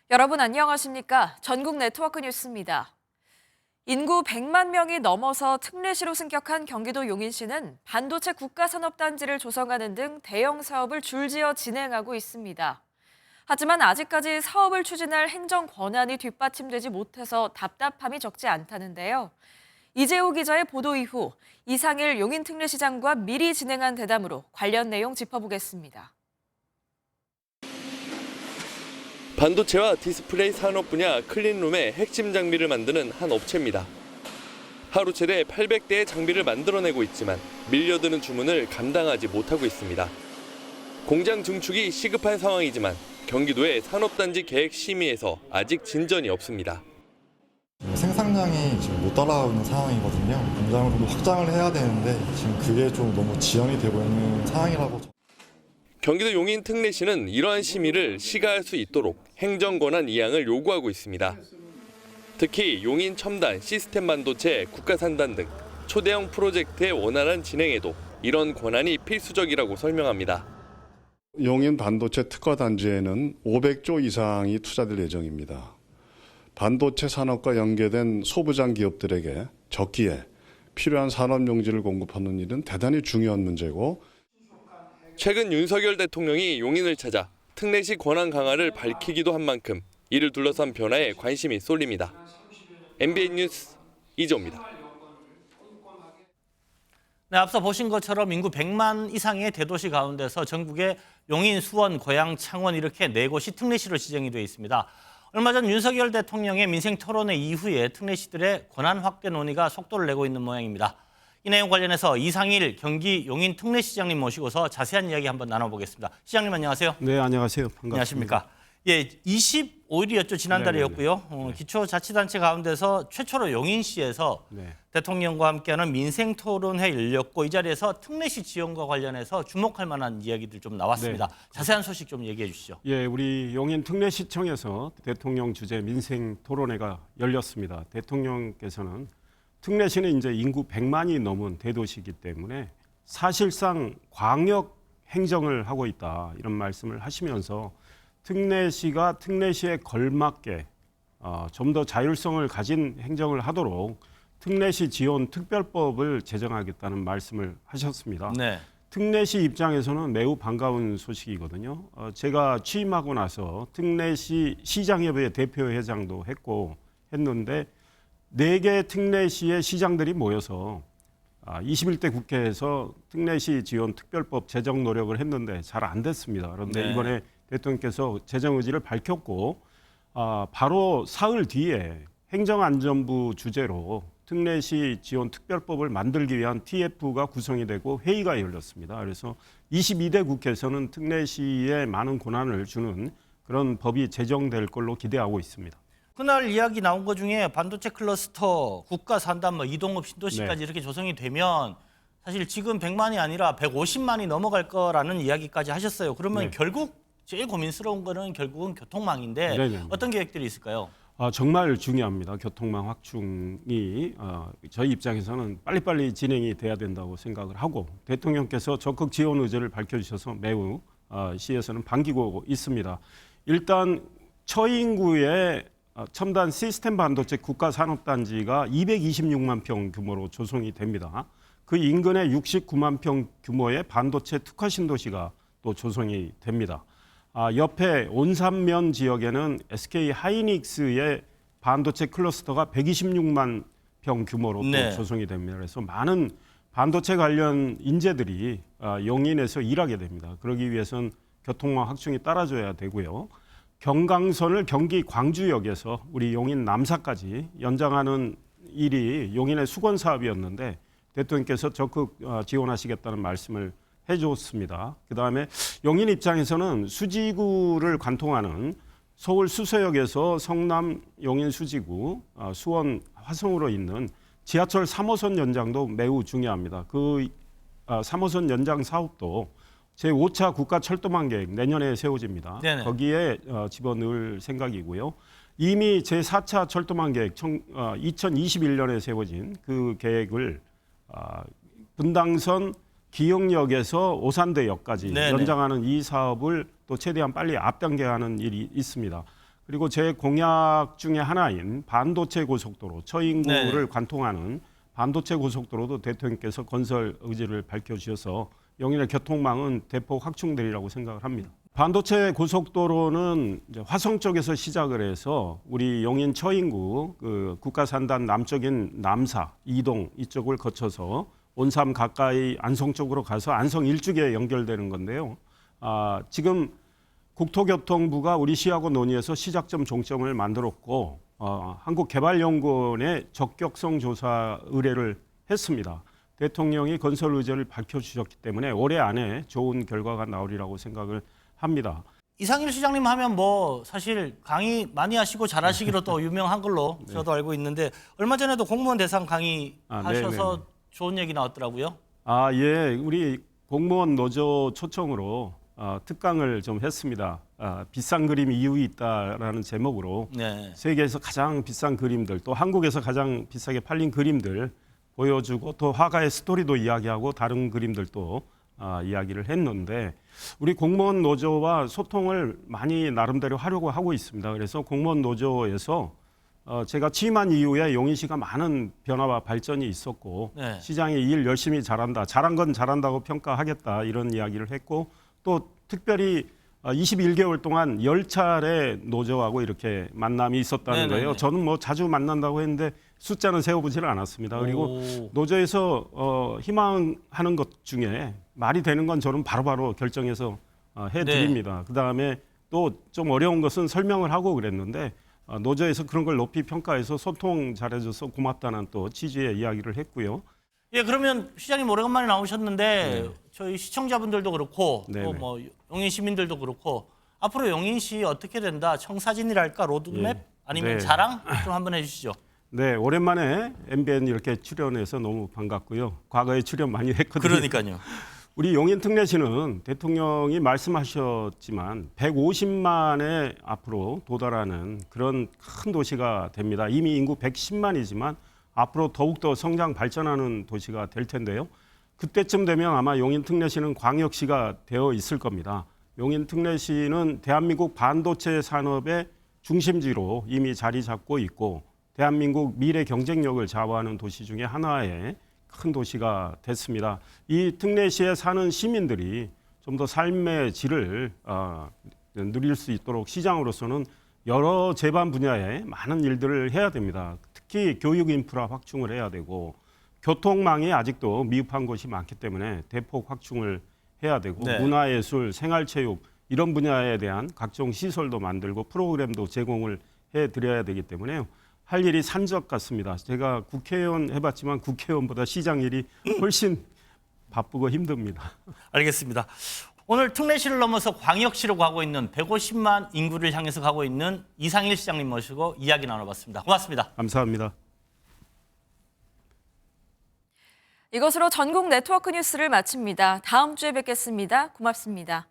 여러분 안녕하십니까? 전국 네트워크 뉴스입니다. 인구 100만 명이 넘어서 특례시로 승격한 경기도 용인시는 반도체 국가산업단지를 조성하는 등 대형 사업을 줄지어 진행하고 있습니다. 하지만 아직까지 사업을 추진할 행정 권한이 뒷받침되지 못해서 답답함이 적지 않다는데요. 이재호 기자의 보도 이후 이상일 용인특례시장과 미리 진행한 대담으로 관련 내용 짚어보겠습니다. 반도체와 디스플레이 산업 분야 클린룸의 핵심 장비를 만드는 한 업체입니다. 하루 최대 800대의 장비를 만들어내고 있지만 밀려드는 주문을 감당하지 못하고 있습니다. 공장 증축이 시급한 상황이지만 경기도의 산업단지 계획 심의에서 아직 진전이 없습니다. 생산량이 지금 못 따라가고 있는 상황이거든요. 공장을 좀 더 확장을 해야 되는데 지금 그게 좀 너무 지연이 되고 있는 상황이라고. 경기도 용인 특례시는 이러한 심의를 시가할 수 있도록 행정권한 이양을 요구하고 있습니다. 특히 용인 첨단 시스템 반도체 국가산단 등 초대형 프로젝트의 원활한 진행에도 이런 권한이 필수적이라고 설명합니다. 용인 반도체 특화단지에는 500조 이상이 투자될 예정입니다. 반도체 산업과 연계된 소부장 기업들에게 적기에 필요한 산업 용지를 공급하는 일은 대단히 중요한 문제고, 최근 윤석열 대통령이 용인을 찾아 특례시 권한 강화를 밝히기도 한 만큼 이를 둘러싼 변화에 관심이 쏠립니다. MBN 뉴스 이재호입니다. 네, 앞서 보신 것처럼 인구 100만 이상의 대도시 가운데서 전국에 용인, 수원, 고양, 창원 이렇게 4곳이 특례시로 지정이 되어 있습니다. 얼마 전 윤석열 대통령의 민생 토론회 이후에 특례시들의 권한 확대 논의가 속도를 내고 있는 모양입니다. 이 내용 관련해서 이상일 경기 용인 특례시장님 모시고서 자세한 이야기 한번 나눠보겠습니다. 시장님 안녕하세요. 네, 안녕하세요. 반갑습니다. 안녕하십니까. 예, 25일이었죠. 지난달이었고요. 기초자치단체 가운데서 최초로 용인시에서 대통령과 함께하는 민생토론회 열렸고 이 자리에서 특례시 지원과 관련해서 주목할 만한 이야기들 좀 나왔습니다. 자세한 소식 좀 얘기해 주시죠. 예, 우리 용인 특례시청에서 대통령 주재 민생토론회가 열렸습니다. 대통령께서는 특례시는 이제 인구 100만이 넘은 대도시이기 때문에 사실상 광역 행정을 하고 있다 이런 말씀을 하시면서 특례시가 특례시에 걸맞게 좀 더 자율성을 가진 행정을 하도록 특례시 지원 특별법을 제정하겠다는 말씀을 하셨습니다. 네. 특례시 입장에서는 매우 반가운 소식이거든요. 제가 취임하고 나서 특례시 시장협의회 대표회장도 했는데 4개 특례시의 시장들이 모여서 21대 국회에서 특례시 지원 특별법 제정 노력을 했는데 잘 안 됐습니다. 그런데 이번에 대통령께서 제정 의지를 밝혔고 바로 사흘 뒤에 행정안전부 주재로 특례시 지원 특별법을 만들기 위한 TF가 구성이 되고 회의가 열렸습니다. 그래서 22대 국회에서는 특례시에 많은 권한을 주는 그런 법이 제정될 걸로 기대하고 있습니다. 그날 이야기 나온 것 중에 반도체 클러스터, 국가산단, 이동업 신도시까지 이렇게 조성이 되면 사실 지금 100만이 아니라 150만이 넘어갈 거라는 이야기까지 하셨어요. 그러면 결국 제일 고민스러운 거는 결국은 교통망인데 어떤 계획들이 있을까요? 정말 중요합니다. 교통망 확충이 저희 입장에서는 빨리빨리 진행이 돼야 된다고 생각을 하고 대통령께서 적극 지원 의지를 밝혀주셔서 매우 시에서는 반기고 있습니다. 일단 처인구에 첨단 시스템 반도체 국가산업단지가 226만 평 규모로 조성이 됩니다. 그 인근에 69만 평 규모의 반도체 특화 신도시가 또 조성이 됩니다. 옆에 온산면 지역에는 SK 하이닉스의 반도체 클러스터가 126만 평 규모로 또 조성이 됩니다. 그래서 많은 반도체 관련 인재들이 용인에서 일하게 됩니다. 그러기 위해서는 교통망 확충이 따라줘야 되고요. 경강선을 경기 광주역에서 우리 용인 남사까지 연장하는 일이 용인의 수건 사업이었는데 대통령께서 적극 지원하시겠다는 말씀을 해줬습니다. 그다음에 용인 입장에서는 수지구를 관통하는 서울 수서역에서 성남 용인 수지구, 수원 화성으로 있는 지하철 3호선 연장도 매우 중요합니다. 그 3호선 연장 사업도 제5차 국가철도망 계획 내년에 세워집니다. 거기에 집어넣을 생각이고요. 이미 제4차 철도망 계획 2021년에 세워진 그 계획을 분당선 기흥역에서 오산대역까지 연장하는 이 사업을 또 최대한 빨리 앞당겨야 하는 일이 있습니다. 그리고 제 공약 중에 하나인 반도체 고속도로, 처인구를 네. 관통하는 반도체 고속도로도 대통령께서 건설 의지를 밝혀주셔서 용인의 교통망은 대폭 확충되리라고 생각을 합니다. 반도체 고속도로는 이제 화성 쪽에서 시작을 해서 우리 용인 처인구 그 국가산단 남쪽인 남사, 이동 이쪽을 거쳐서 온삼 가까이 안성 쪽으로 가서 안성 일죽에 연결되는 건데요. 지금 국토교통부가 우리 시하고 논의해서 시작점 종점을 만들었고 한국개발연구원에 적격성 조사 의뢰를 했습니다. 대통령이 건설 의지를 밝혀주셨기 때문에 올해 안에 좋은 결과가 나오리라고 생각을 합니다. 이상일 시장님 하면 뭐 사실 강의 많이 하시고 잘하시기로 또 유명한 걸로 저도 알고 있는데 얼마 전에도 공무원 대상 강의 하셔서 네네네. 좋은 얘기 나왔더라고요. 예, 우리 공무원 노조 초청으로 특강을 좀 했습니다. 비싼 그림 이유 있다라는 제목으로 네. 세계에서 가장 비싼 그림들, 또 한국에서 가장 비싸게 팔린 그림들 보여주고 또 화가의 스토리도 이야기하고 다른 그림들도 이야기를 했는데 우리 공무원 노조와 소통을 많이 나름대로 하려고 하고 있습니다. 그래서 공무원 노조에서 제가 취임한 이후에 용인시가 많은 변화와 발전이 있었고 네. 시장이 일 열심히 잘한다, 잘한 건 잘한다고 평가하겠다 이런 이야기를 했고 또 특별히 21개월 동안 10차례 노조하고 이렇게 만남이 있었다는 네네네. 거예요. 저는 뭐 자주 만난다고 했는데 숫자는 세어보지는 않았습니다. 그리고 오. 노조에서 희망하는 것 중에 말이 되는 건 저는 바로바로 결정해서 해드립니다. 그다음에 또 좀 어려운 것은 설명을 하고 그랬는데 노조에서 그런 걸 높이 평가해서 소통 잘해줘서 고맙다는 또 취지의 이야기를 했고요. 예, 그러면 시장님 오래간만에 나오셨는데 저희 시청자분들도 그렇고 또 네네. 뭐 용인 시민들도 그렇고 앞으로 용인시 어떻게 된다? 청사진이랄까 로드맵 예. 아니면 네. 자랑 좀 한번 해주시죠. 네, 오랜만에 MBN 이렇게 출연해서 너무 반갑고요. 과거에 출연 많이 했거든요. 그러니까요. 우리 용인 특례시는 대통령이 말씀하셨지만 150만에 앞으로 도달하는 그런 큰 도시가 됩니다. 이미 인구 110만이지만 앞으로 더욱더 성장 발전하는 도시가 될 텐데요. 그때쯤 되면 아마 용인 특례시는 광역시가 되어 있을 겁니다. 용인 특례시는 대한민국 반도체 산업의 중심지로 이미 자리 잡고 있고 대한민국 미래 경쟁력을 좌우하는 도시 중에 하나의 큰 도시가 됐습니다. 이 특례시에 사는 시민들이 좀 더 삶의 질을 누릴 수 있도록 시장으로서는 여러 제반 분야에 많은 일들을 해야 됩니다. 특히 교육 인프라 확충을 해야 되고 교통망이 아직도 미흡한 곳이 많기 때문에 대폭 확충을 해야 되고 네. 문화예술, 생활체육 이런 분야에 대한 각종 시설도 만들고 프로그램도 제공을 해드려야 되기 때문에요. 할 일이 산적 같습니다. 제가 국회의원 해봤지만 국회의원보다 시장 일이 훨씬 바쁘고 힘듭니다. 알겠습니다. 오늘 특례시를 넘어서 광역시로 가고 있는 150만 인구를 향해서 가고 있는 이상일 시장님 모시고 이야기 나눠봤습니다. 고맙습니다. 감사합니다. 이것으로 전국 네트워크 뉴스를 마칩니다. 다음 주에 뵙겠습니다. 고맙습니다.